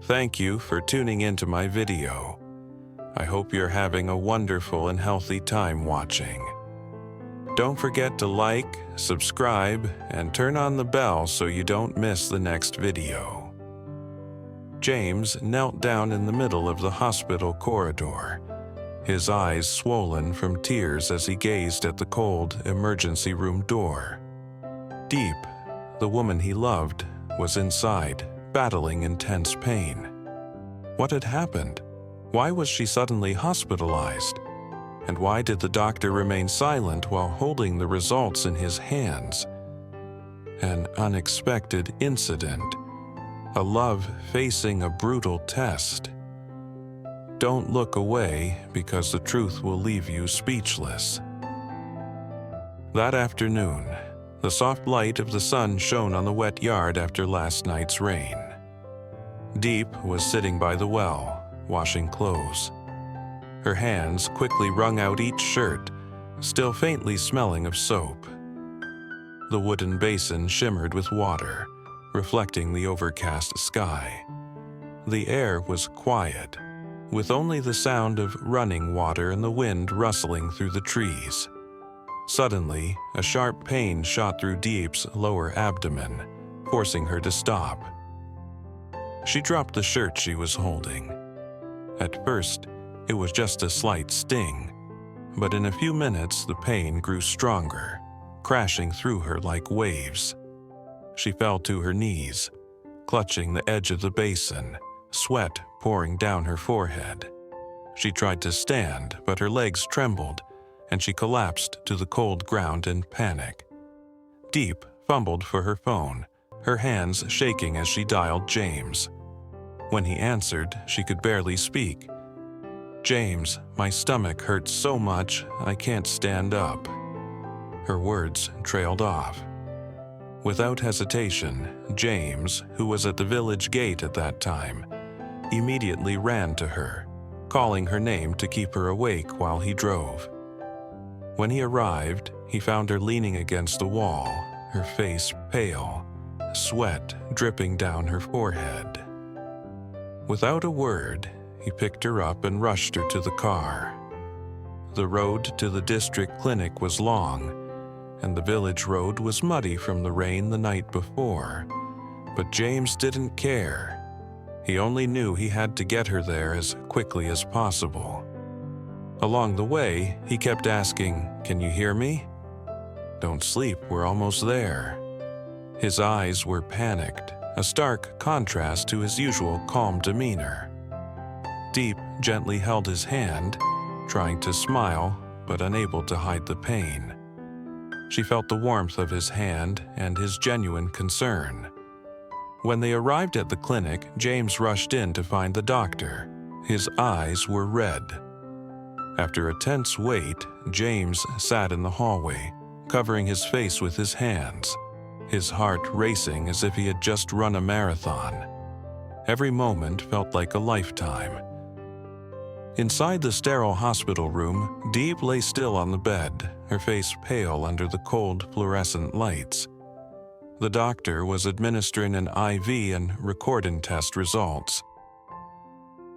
Thank you for tuning into my video. I hope you're having a wonderful and healthy time watching. Don't forget to like, subscribe, and turn on the bell so you don't miss the next video. James knelt down in the middle of the hospital corridor, his eyes swollen from tears as he gazed at the cold emergency room door. Diep, the woman he loved, was inside, battling intense pain. What had happened? Why was she suddenly hospitalized? And why did the doctor remain silent while holding the results in his hands? An unexpected incident. A love facing a brutal test. Don't look away because the truth will leave you speechless. That afternoon, the soft light of the sun shone on the wet yard after last night's rain. Diep was sitting by the well, washing clothes. Her hands quickly wrung out each shirt, still faintly smelling of soap. The wooden basin shimmered with water, reflecting the overcast sky. The air was quiet, with only the sound of running water and the wind rustling through the trees. Suddenly, a sharp pain shot through Diep's lower abdomen, forcing her to stop. She dropped the shirt she was holding. At first, it was just a slight sting, but in a few minutes the pain grew stronger, crashing through her like waves. She fell to her knees, clutching the edge of the basin, sweat pouring down her forehead. She tried to stand, but her legs trembled, and she collapsed to the cold ground in panic. Diep fumbled for her phone, her hands shaking as she dialed James. When he answered, she could barely speak. "James, my stomach hurts so much, I can't stand up." Her words trailed off. Without hesitation, James, who was at the village gate at that time, immediately ran to her, calling her name to keep her awake while he drove. When he arrived, he found her leaning against the wall, her face pale, sweat dripping down her forehead. Without a word, he picked her up and rushed her to the car. The road to the district clinic was long, and the village road was muddy from the rain the night before. But James didn't care. He only knew he had to get her there as quickly as possible. Along the way, he kept asking, "Can you hear me?" "Don't sleep, we're almost there." His eyes were panicked, a stark contrast to his usual calm demeanor. Diep gently held his hand, trying to smile, but unable to hide the pain. She felt the warmth of his hand and his genuine concern. When they arrived at the clinic, James rushed in to find the doctor. His eyes were red. After a tense wait, James sat in the hallway, covering his face with his hands, his heart racing as if he had just run a marathon. Every moment felt like a lifetime. Inside the sterile hospital room, Diep lay still on the bed, her face pale under the cold fluorescent lights. The doctor was administering an IV and recording test results.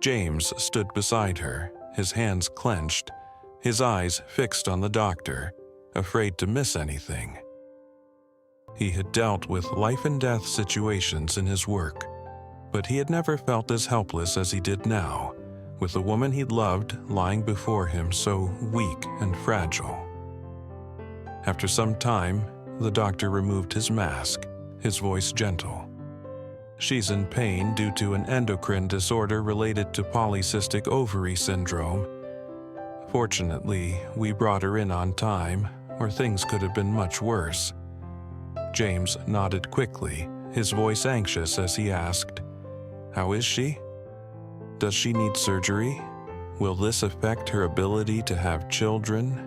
James stood beside her, his hands clenched, his eyes fixed on the doctor, afraid to miss anything. He had dealt with life-and-death situations in his work, but he had never felt as helpless as he did now, with the woman he loved lying before him so weak and fragile. After some time, the doctor removed his mask, his voice gentle. "She's in pain due to an endocrine disorder related to polycystic ovary syndrome. Fortunately, we brought her in on time, or things could have been much worse." James nodded quickly, his voice anxious as he asked, "How is she? Does she need surgery? Will this affect her ability to have children?"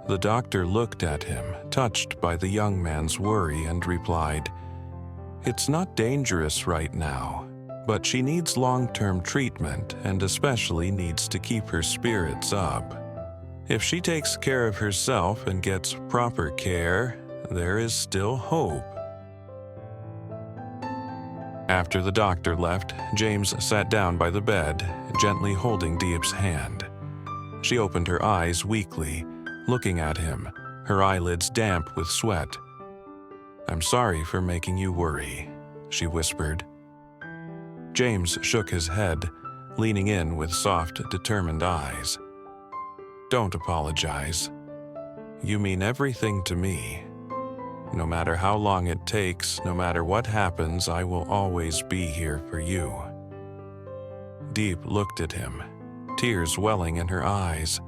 The doctor looked at him, touched by the young man's worry, and replied, "It's not dangerous right now, but she needs long-term treatment and especially needs to keep her spirits up. If she takes care of herself and gets proper care, there is still hope." After the doctor left, James sat down by the bed, gently holding Diep's hand. She opened her eyes weakly, looking at him, her eyelids damp with sweat. "I'm sorry for making you worry," she whispered. James shook his head, leaning in with soft, determined eyes. "Don't apologize. You mean everything to me. No matter how long it takes, no matter what happens, I will always be here for you." Diep looked at him, tears welling in her eyes.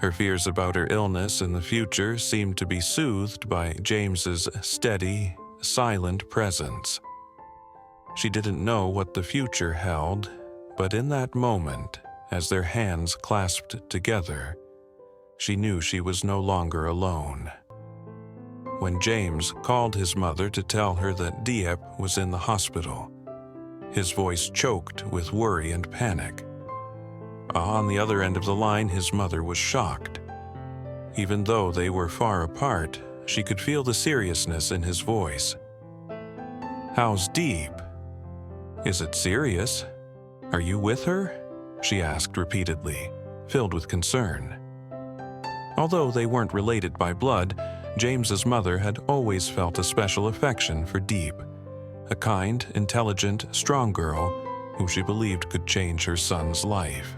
Her fears about her illness in the future seemed to be soothed by James's steady, silent presence. She didn't know what the future held, but in that moment, as their hands clasped together, she knew she was no longer alone. When James called his mother to tell her that Diep was in the hospital, his voice choked with worry and panic. On the other end of the line, his mother was shocked. Even though they were far apart, she could feel the seriousness in his voice. "How's Diep? Is it serious? Are you with her?" she asked repeatedly, filled with concern. Although they weren't related by blood, James's mother had always felt a special affection for Diep, a kind, intelligent, strong girl who she believed could change her son's life.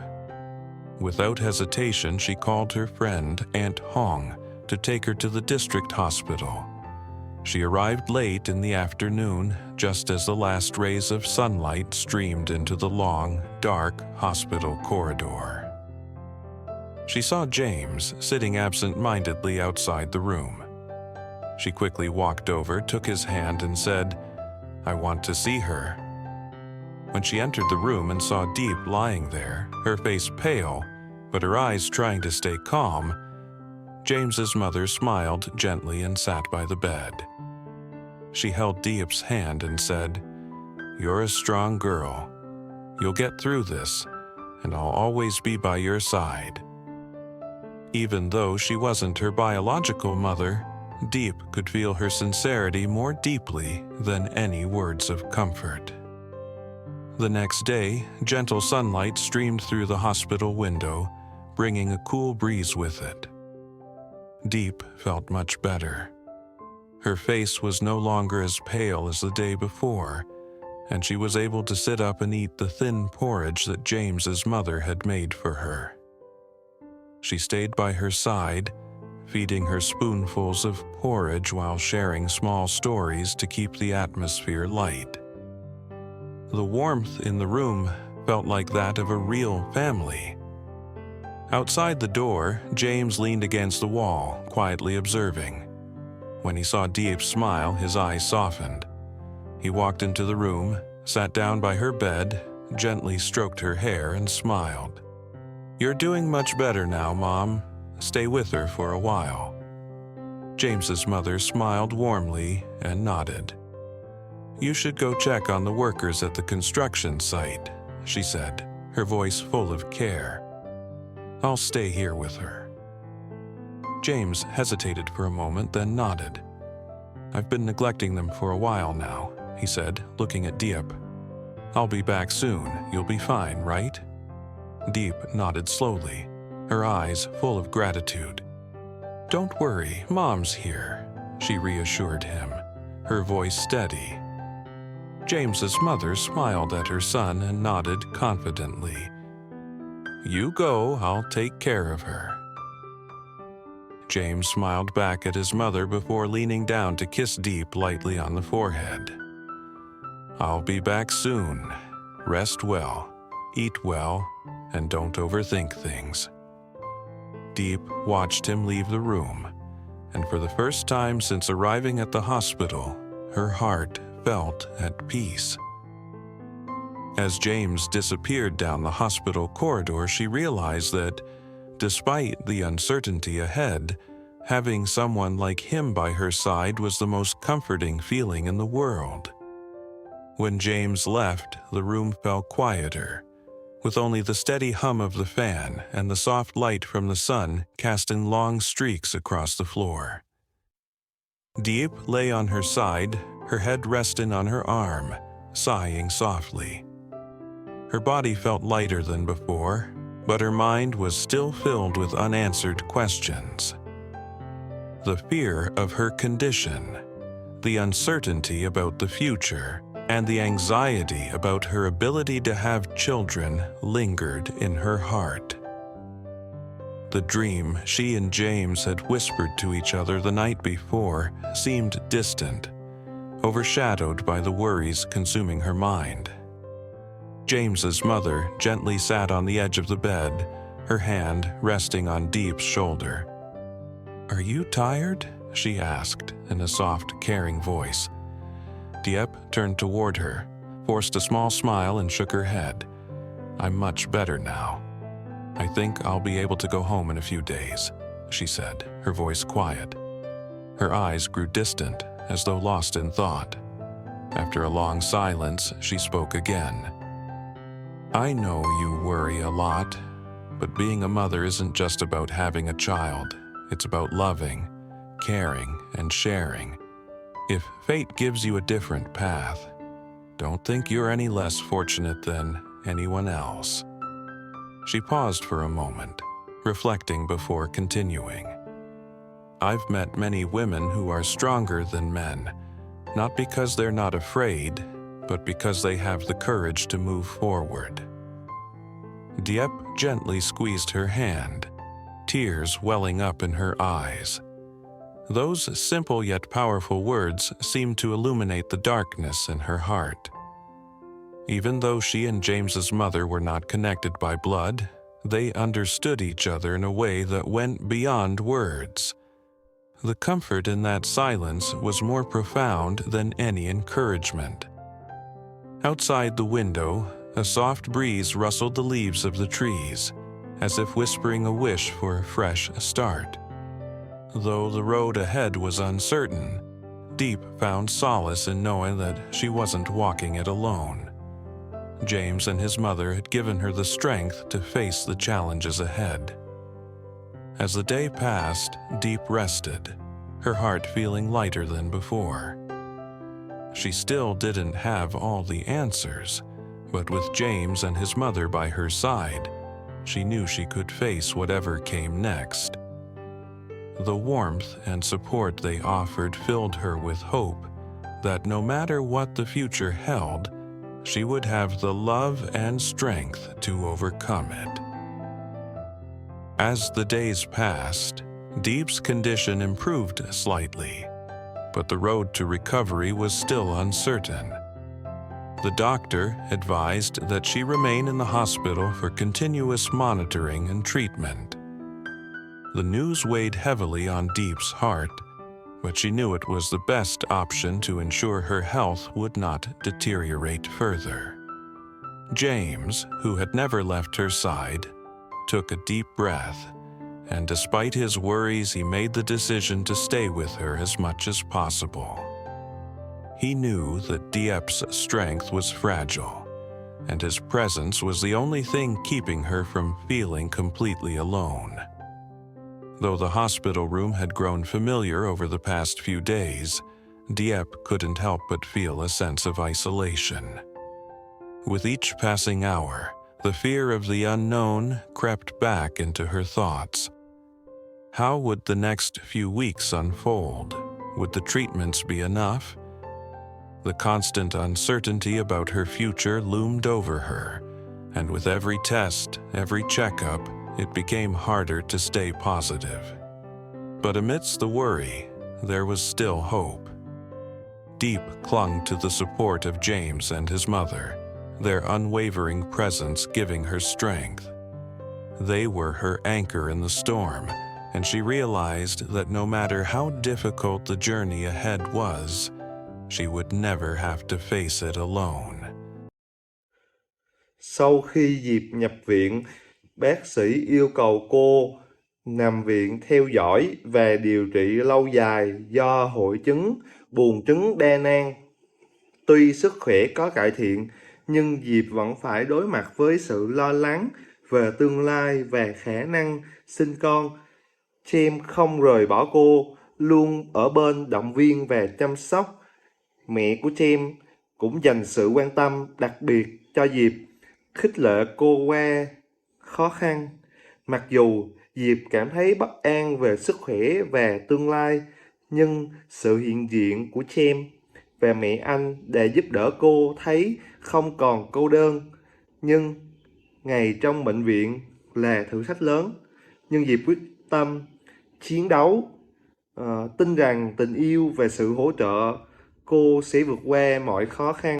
Without hesitation, she called her friend, Aunt Hong, to take her to the district hospital. She arrived late in the afternoon, just as the last rays of sunlight streamed into the long, dark hospital corridor. She saw James sitting absent-mindedly outside the room. She quickly walked over, took his hand, and said, "I want to see her." When she entered the room and saw Diep lying there, her face pale, but her eyes trying to stay calm, James's mother smiled gently and sat by the bed. She held Diep's hand and said, "You're a strong girl. You'll get through this, and I'll always be by your side." Even though she wasn't her biological mother, Diep could feel her sincerity more deeply than any words of comfort. The next day, gentle sunlight streamed through the hospital window, bringing a cool breeze with it. Diep felt much better. Her face was no longer as pale as the day before, and she was able to sit up and eat the thin porridge that James's mother had made for her. She stayed by her side, feeding her spoonfuls of porridge while sharing small stories to keep the atmosphere light. The warmth in the room felt like that of a real family. Outside the door, James leaned against the wall, quietly observing. When he saw Diep smile, his eyes softened. He walked into the room, sat down by her bed, gently stroked her hair, and smiled. "You're doing much better now, Mom. Stay with her for a while." James's mother smiled warmly and nodded. "You should go check on the workers at the construction site," she said, her voice full of care. "I'll stay here with her." James hesitated for a moment, then nodded. "I've been neglecting them for a while now," he said, looking at Diep. "I'll be back soon. You'll be fine, right?" Diep nodded slowly, her eyes full of gratitude. "Don't worry, Mom's here," she reassured him, her voice steady. James's mother smiled at her son and nodded confidently. "You go, I'll take care of her." James smiled back at his mother before leaning down to kiss Diep lightly on the forehead. "I'll be back soon. Rest well, eat well, and don't overthink things." Diep watched him leave the room, and for the first time since arriving at the hospital, her heart felt at peace. As James disappeared down the hospital corridor, she realized that, despite the uncertainty ahead, having someone like him by her side was the most comforting feeling in the world. When James left, the room felt quieter, with only the steady hum of the fan and the soft light from the sun casting long streaks across the floor. Diep lay on her side, her head resting on her arm, sighing softly. Her body felt lighter than before, but her mind was still filled with unanswered questions. The fear of her condition, the uncertainty about the future, and the anxiety about her ability to have children lingered in her heart. The dream she and James had whispered to each other the night before seemed distant, overshadowed by the worries consuming her mind. James's mother gently sat on the edge of the bed, her hand resting on Diep's shoulder. "Are you tired?" she asked in a soft, caring voice. Diep turned toward her, forced a small smile and shook her head. "I'm much better now. I think I'll be able to go home in a few days," she said, her voice quiet. Her eyes grew distant, as though lost in thought. After a long silence, she spoke again. "I know you worry a lot, but being a mother isn't just about having a child. It's about loving, caring, and sharing. If fate gives you a different path, don't think you're any less fortunate than anyone else." She paused for a moment, reflecting before continuing. "I've met many women who are stronger than men, not because they're not afraid, but because they have the courage to move forward." Diep gently squeezed her hand, tears welling up in her eyes. Those simple yet powerful words seemed to illuminate the darkness in her heart. Even though she and James's mother were not connected by blood, they understood each other in a way that went beyond words. The comfort in that silence was more profound than any encouragement. Outside the window, a soft breeze rustled the leaves of the trees, as if whispering a wish for a fresh start. Though the road ahead was uncertain, Diep found solace in knowing that she wasn't walking it alone. James and his mother had given her the strength to face the challenges ahead. As the day passed, Diep rested, her heart feeling lighter than before. She still didn't have all the answers, but with James and his mother by her side, she knew she could face whatever came next. The warmth and support they offered filled her with hope that no matter what the future held, she would have the love and strength to overcome it. As the days passed, Diep's condition improved slightly, but the road to recovery was still uncertain. The doctor advised that she remain in the hospital for continuous monitoring and treatment. The news weighed heavily on Diep's heart, but she knew it was the best option to ensure her health would not deteriorate further. James, who had never left her side, took a deep breath, and despite his worries, he made the decision to stay with her as much as possible. He knew that Diep's strength was fragile, and his presence was the only thing keeping her from feeling completely alone. Though the hospital room had grown familiar over the past few days, Diep couldn't help but feel a sense of isolation. With each passing hour, the fear of the unknown crept back into her thoughts. How would the next few weeks unfold? Would the treatments be enough? The constant uncertainty about her future loomed over her, and with every test, every checkup, it became harder to stay positive. But amidst the worry, there was still hope. Diep clung to the support of James and his mother, their unwavering presence giving her strength. They were her anchor in the storm, and she realized that no matter how difficult the journey ahead was, she would never have to face it alone. Sau khi Diep nhập viện, bác sĩ yêu cầu cô nằm viện theo dõi và điều trị lâu dài do hội chứng buồng trứng đa nang. Tuy sức khỏe có cải thiện, nhưng Diep vẫn phải đối mặt với sự lo lắng về tương lai và khả năng sinh con. James không rời bỏ cô, luôn ở bên động viên và chăm sóc. Mẹ của James cũng dành sự quan tâm đặc biệt cho Diệp, khích lệ cô qua khó khăn. Mặc dù Diệp cảm thấy bất an về sức khỏe và tương lai, nhưng sự hiện diện của James và mẹ anh đã giúp đỡ cô thấy không còn cô đơn. Nhưng ngày trong bệnh viện là thử thách lớn, nhưng Diệp quyết tâm chiến đấu, tin rằng tình yêu và sự hỗ trợ cô sẽ vượt qua mọi khó khăn.